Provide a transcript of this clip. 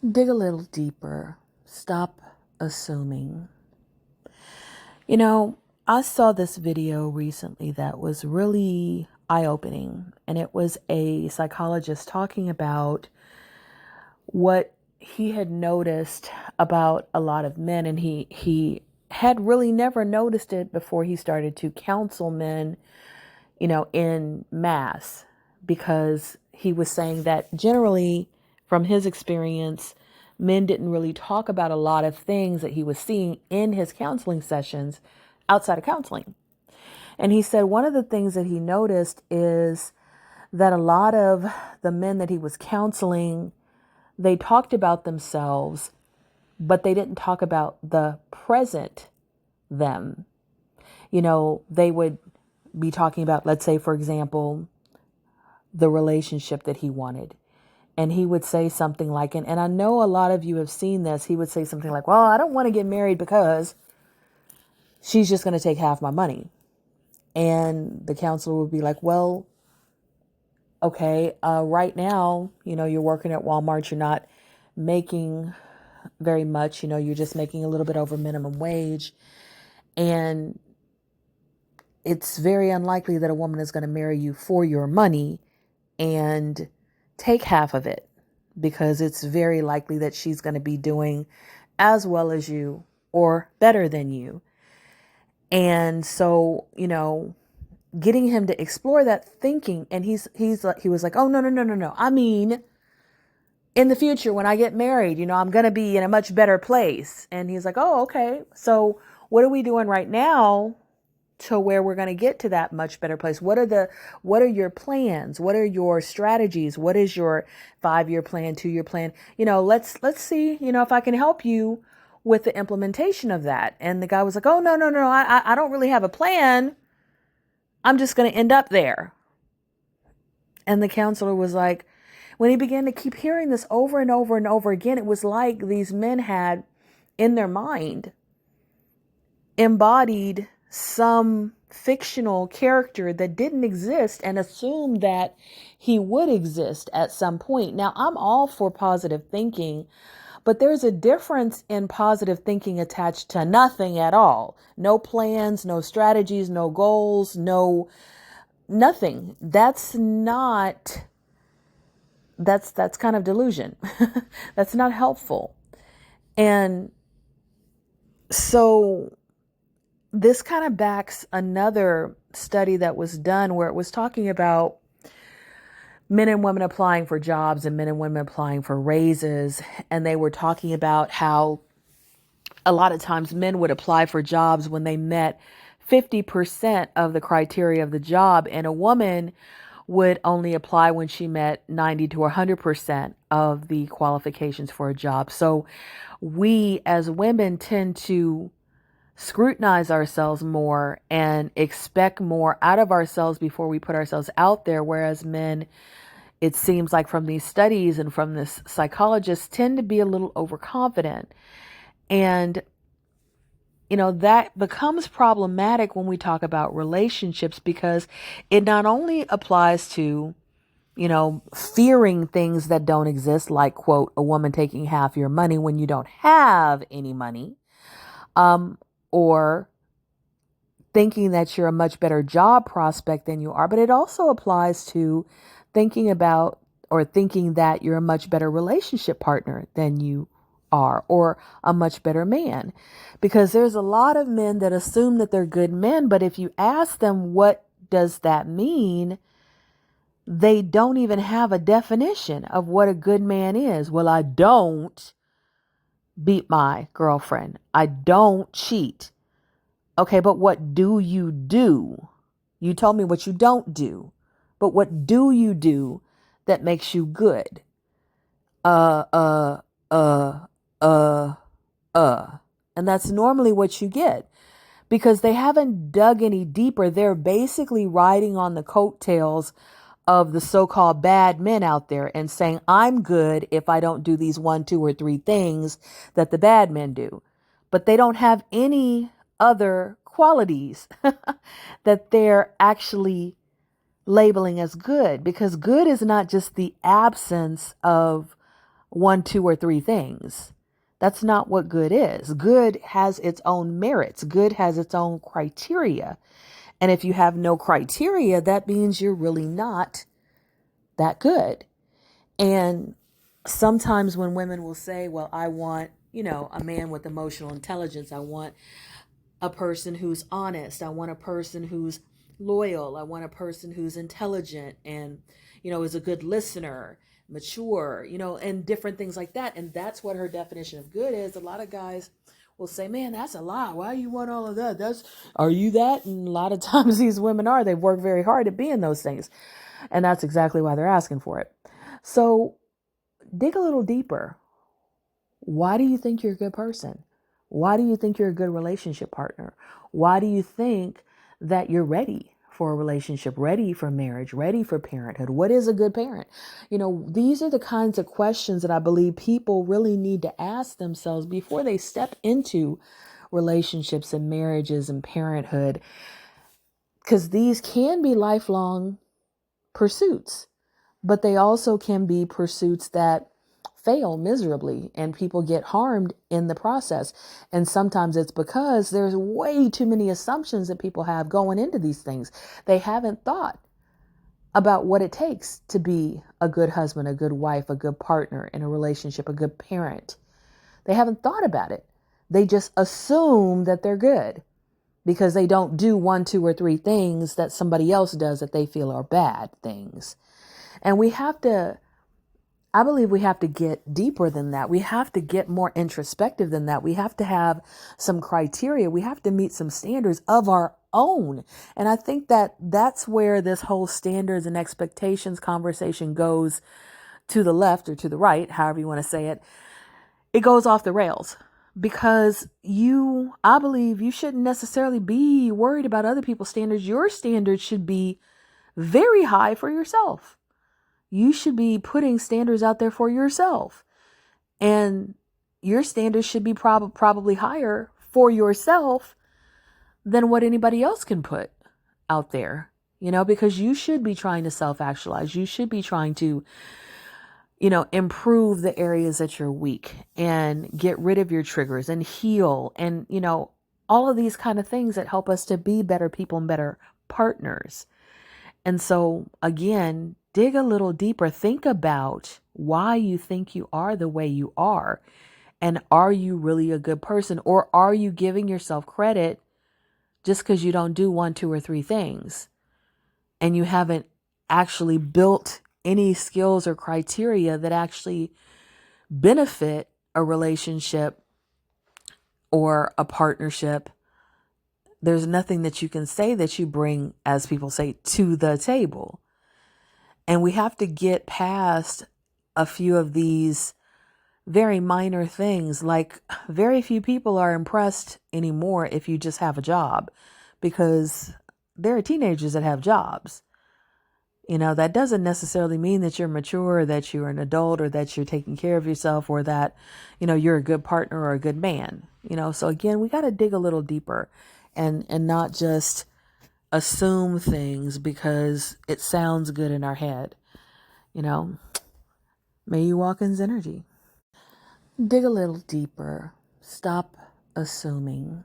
Dig a little deeper. Stop assuming. You know, I saw this video recently that was really eye-opening, and it was a psychologist talking about what he had noticed about a lot of men, and he had really never noticed it before he started to counsel men, in mass, because he was saying that generally, from his experience, men didn't really talk about a lot of things that he was seeing in his counseling sessions outside of counseling. And he said one of the things that he noticed is that a lot of the men that he was counseling, they talked about themselves, but they didn't talk about the present them. They would be talking about, let's say, for example, the relationship that he wanted. And he would say something like, and I know a lot of you have seen this, he would say something like, well, I don't want to get married because she's just going to take half my money. And the counselor would be like, well, okay, right now, you're working at Walmart, you're not making very much, you're just making a little bit over minimum wage. And it's very unlikely that a woman is going to marry you for your money and take half of it, because it's very likely that she's going to be doing as well as you or better than you. And so, getting him to explore that thinking, and he was like, oh, no. I mean, in the future, when I get married, I'm going to be in a much better place. And he's like, oh, okay. So what are we doing right now to where we're going to get to that much better place? What are your plans? What are your strategies? What is your 5-year plan, 2-year plan? Let's see, if I can help you with the implementation of that. And the guy was like, oh, no. I don't really have a plan. I'm just going to end up there. And the counselor was like, when he began to keep hearing this over and over and over again, it was like these men had in their mind embodied some fictional character that didn't exist and assumed that he would exist at some point. Now, I'm all for positive thinking, but there's a difference in positive thinking attached to nothing at all. No plans, no strategies, no goals, nothing. That's kind of delusion. That's not helpful. And so this kind of backs another study that was done where it was talking about men and women applying for jobs and men and women applying for raises. And they were talking about how a lot of times men would apply for jobs when they met 50% of the criteria of the job, and a woman would only apply when she met 90 to 100% of the qualifications for a job. So we as women tend to scrutinize ourselves more and expect more out of ourselves before we put ourselves out there. Whereas men, it seems like from these studies and from this psychologist, tend to be a little overconfident. And, that becomes problematic when we talk about relationships, because it not only applies to, fearing things that don't exist, like, quote, a woman taking half your money when you don't have any money, or thinking that you're a much better job prospect than you are, but it also applies to thinking about or thinking that you're a much better relationship partner than you are, or a much better man. Because there's a lot of men that assume that they're good men, but if you ask them what does that mean, they don't even have a definition of what a good man is. Well, I don't beat my girlfriend. I don't cheat. Okay, but what do you do? You told me what you don't do, but what do you do that makes you good? Uh, uh, uh, uh, And that's normally what you get, because they haven't dug any deeper. They're basically riding on the coattails of the so-called bad men out there and saying, I'm good if I don't do these 1, 2, or 3 things that the bad men do. But they don't have any other qualities that they're actually labeling as good, because good is not just the absence of one, two, or three things. That's not what good is. Good has its own merits. Good has its own criteria. And if you have no criteria, that means you're really not that good. And sometimes when women will say, well, I want, a man with emotional intelligence. I want a person who's honest. I want a person who's loyal. I want a person who's intelligent and, is a good listener, mature, and different things like that. And that's what her definition of good is. A lot of guys will say, man, that's a lie. Why do you want all of that? Are you that? And a lot of times these women are. They've worked very hard at being those things. And that's exactly why they're asking for it. So dig a little deeper. Why do you think you're a good person? Why do you think you're a good relationship partner? Why do you think that you're ready for a relationship, ready for marriage, ready for parenthood? What is a good parent? These are the kinds of questions that I believe people really need to ask themselves before they step into relationships and marriages and parenthood, because these can be lifelong pursuits, but they also can be pursuits that fail miserably and people get harmed in the process. And sometimes it's because there's way too many assumptions that people have going into these things. They haven't thought about what it takes to be a good husband, a good wife, a good partner in a relationship, a good parent. They haven't thought about it. They just assume that they're good because they don't do one, two, or three things that somebody else does that they feel are bad things. And I believe we have to get deeper than that. We have to get more introspective than that. We have to have some criteria. We have to meet some standards of our own. And I think that that's where this whole standards and expectations conversation goes to the left or to the right, however you want to say it. It goes off the rails because I believe you shouldn't necessarily be worried about other people's standards. Your standards should be very high for yourself. You should be putting standards out there for yourself. And your standards should be probably higher for yourself than what anybody else can put out there, because you should be trying to self-actualize. You should be trying to, improve the areas that you're weak and get rid of your triggers and heal and, all of these kind of things that help us to be better people and better partners. And so again, dig a little deeper. Think about why you think you are the way you are. And are you really a good person? Or are you giving yourself credit just because you don't do one, two, or three things? And you haven't actually built any skills or criteria that actually benefit a relationship or a partnership. There's nothing that you can say that you bring, as people say, to the table. And we have to get past a few of these very minor things. Like, very few people are impressed anymore if you just have a job, because there are teenagers that have jobs. That doesn't necessarily mean that you're mature, or that you're an adult, or that you're taking care of yourself, or that, you're a good partner or a good man. So again, we got to dig a little deeper and not just assume things because it sounds good in our head. May you walk in Synergy. Dig a little deeper. Stop assuming.